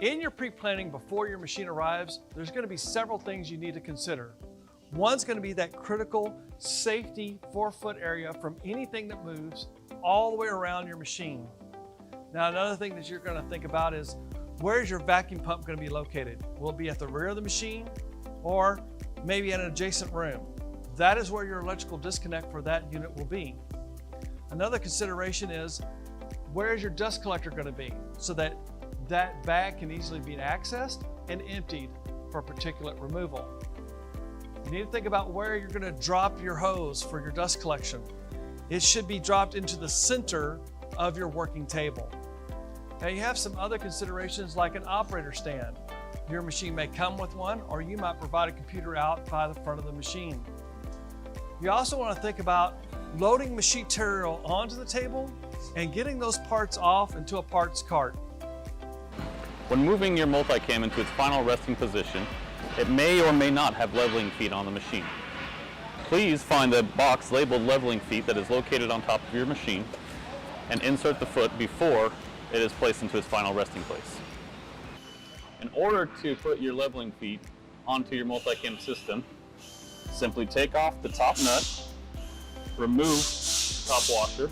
In your pre-planning before your machine arrives, there's going to be several things you need to consider. One's going to be that critical safety 4-foot area from anything that moves all the way around your machine. Now, another thing that you're going to think about is, where's your vacuum pump going to be located? Will it be at the rear of the machine or maybe in an adjacent room? That is where your electrical disconnect for that unit will be. Another consideration is, where's your dust collector going to be so that that bag can easily be accessed and emptied for particulate removal. You need to think about where you're going to drop your hose for your dust collection. It should be dropped into the center of your working table. Now you have some other considerations like an operator stand. Your machine may come with one, or you might provide a computer out by the front of the machine. You also want to think about loading machine material onto the table and getting those parts off into a parts cart. When moving your MultiCam into its final resting position, it may or may not have leveling feet on the machine. Please find the box labeled leveling feet that is located on top of your machine and insert the foot before it is placed into its final resting place. In order to put your leveling feet onto your MultiCam system, simply take off the top nut, remove the top washer,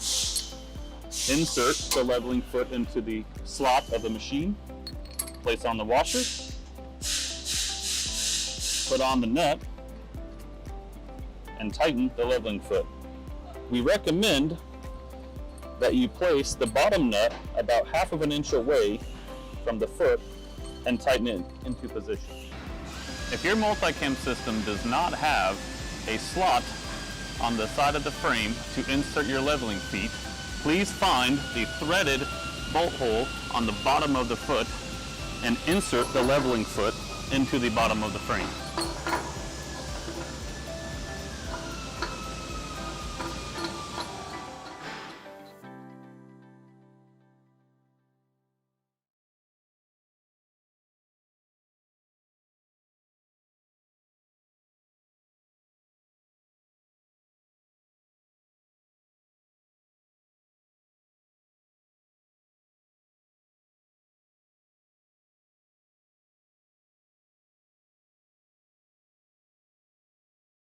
insert the leveling foot into the slot of the machine, place on the washer, put on the nut, and tighten the leveling foot. We recommend that you place the bottom nut about ½ of an inch away from the foot and tighten it into position. If your MultiCam system does not have a slot on the side of the frame to insert your leveling feet, please find the threaded bolt hole on the bottom of the foot and insert the leveling foot into the bottom of the frame.